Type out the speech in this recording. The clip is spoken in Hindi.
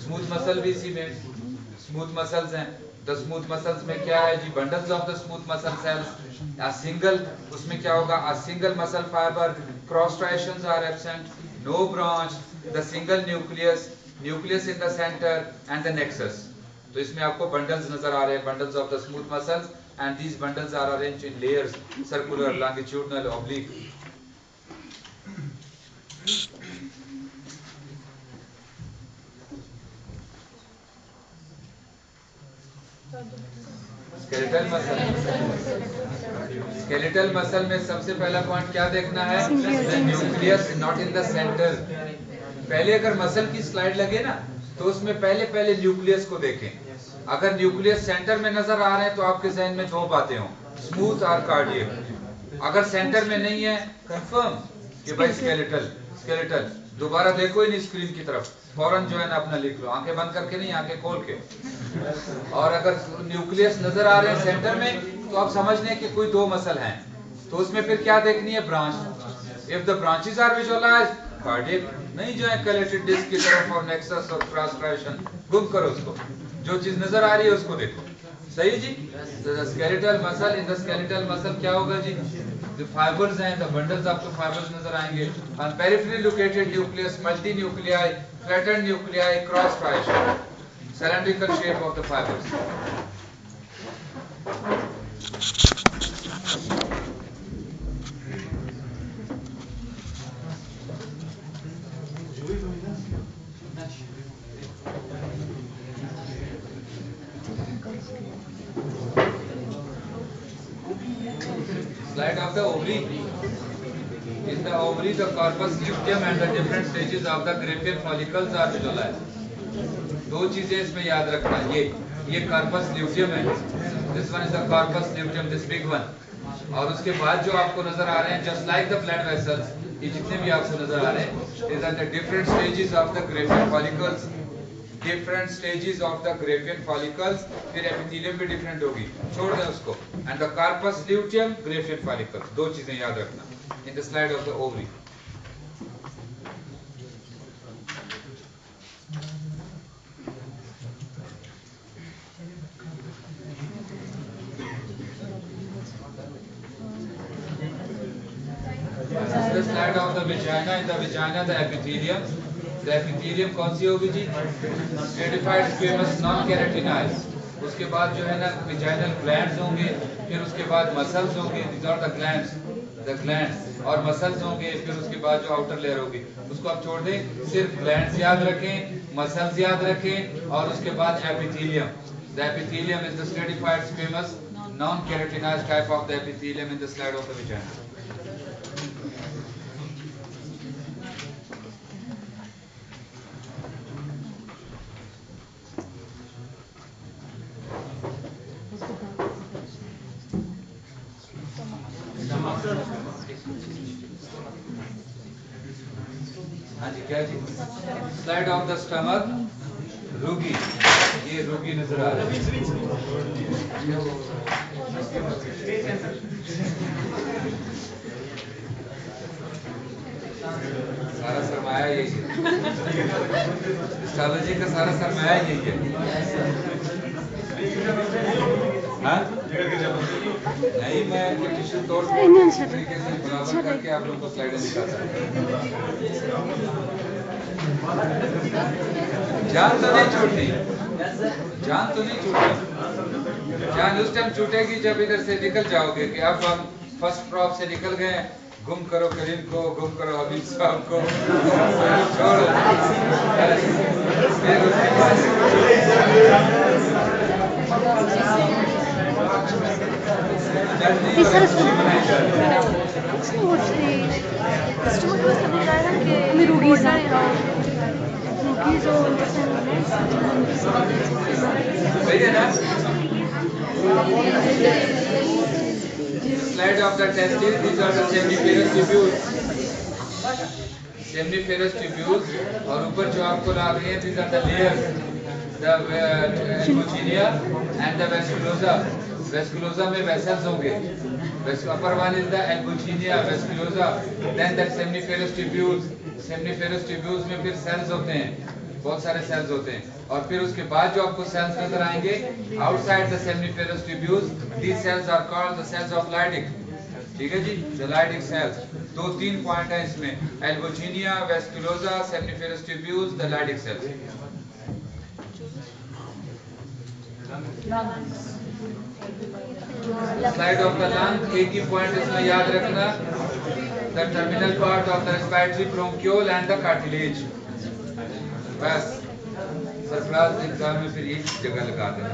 स्मूथ मसल भी इसी में स्मूथ मसल्स हैं। द स्मूथ मसल्स में क्या है जी, bundles of the smooth muscle cells. A single, उसमें क्या होगा, a single muscle fibre, cross striations are absent, no branch, the single nucleus, nucleus in the centre and the nexus. तो इसमें आपको बंडल्स नजर आ रहे हैं, bundles of the smooth muscles, and these bundles are arranged in layers, circular, longitudinal, oblique. Skeletal muscle, skeletal muscle में सबसे पहला पॉइंट क्या देखना है, nucleus not in the centre. पहले अगर मसल की स्लाइड लगे ना तो उसमें पहले न्यूक्लियस को देखें। अगर न्यूक्लियस सेंटर में नजर आ रहे हैं तो आपके जहन में दो बातें हों, स्मूथ और कार्डियक। अगर सेंटर में नहीं है, कंफर्म कि भाई स्केलेटल, स्केलेटल। दोबारा देखो ही नहीं स्क्रीन की तरफ, फौरन जो है ना अपना लिख लो, आंखें बंद करके नहीं, आंखें खोल के। और अगर न्यूक्लियस नजर आ रहे हैं सेंटर में तो आप समझ लें कि कोई दो मसल हैं। तो उसमें फिर क्या देखनी है, branch. If the branches are visualized, cardiac, नहीं जो है कैलेटेड डिस्क की तरफ और नेक्सस और क्रॉस स्ट्राइएशन, गुम करो उसको, जो चीज नजर आ रही है उसको देखो। सही जी। तो the skeletal muscle, in the skeletal muscle क्या होगा जी, जो फाइबर्स हैं, द बंडल्स आपको फाइबर्स नजर आएंगे, on peripherally located nucleus, multi nuclei, flattened nuclei, cross striation, cylindrical shape of the fibers. Slide of the ovary. In the ovary, the corpus luteum and the different stages of the Graafian follicles are visualized. दो चीजें इसमें याद रखना, ये कार्पस ल्यूटियम है, this one is the corpus luteum, this big one. और उसके बाद जो आपको नजर आ रहे हैं, just like the blood vessels, ये जितने भी आपको नजर आ रहे हैं, is the different stages of the graafian follicles, different stages of the graafian follicles. फिर एपिथेलियम भी डिफरेंट होगी, छोड़ दें उसको। And the corpus luteum, graafian follicles, दो चीजें याद रखना in the slide of the ovary. The slide of the vagina, in the vagina the epithelium, the epithelium कौन सी होगी जी, stratified squamous non keratinized। उसके बाद जो है ना vaginal glands होंगे, फिर उसके बाद muscles होंगे, these are the glands, the glands, और muscles होंगे, फिर उसके बाद जो outer layer होगी उसको आप छोड़ दें, सिर्फ glands याद रखें, muscles याद रखें, और उसके बाद epithelium। The epithelium is the stratified squamous non keratinized type of the epithelium in the slide of the vagina. हाँ जी, क्या जी, स्लाइड ऑफ द स्टमक, रूगी, ये रूगी नजर आ रहा है। सारा सरमाया यही है, एस्ट्रोलॉजी का सारा सरमाया यही है। हाँ? नहीं, मैं टिश्यू तोड़ तरीके से बराबर करके आप लोगों को स्लाइडें दिखाता हूँ। जान तो नहीं छूटती, जान तो नहीं छूटती, जान उस टाइम छूटेगी जब इधर से निकल जाओगे कि अब हम फर्स्ट क्रॉप से निकल गए, गुम करो करीम को, गुम करो हबीब साहब को, छोड़ो। सही है ना? Slide of the testes, these are the seminiferous tubules, seminiferous tubules, और ऊपर जो आपको ला रही है, these are the layers, the albuginia and the vasculosa. Vasculosa में vessels होंगे, upper one is the albuginia, vasculosa, then the seminiferous tubules, seminiferous tubules में फिर cells होते हैं, बहुत सारे सेल्स होते हैं। और फिर उसके बाद जो आपको सेल्स नजर आएंगे outside the seminiferous tubules, these cells are called the cells of Leydig. ठीक है जी, द लाइडिक सेल्स। 2-3 पॉइंट है इसमें, albuginea, vasculosa, seminiferous tubules, the Leydig cells. Slide of the lung, एक ही पॉइंट इसमें याद रखना, the terminal part of the respiratory bronchiole and the cartilage. बस सरफराज एग्जाम में फिर एक जगह लगा देना।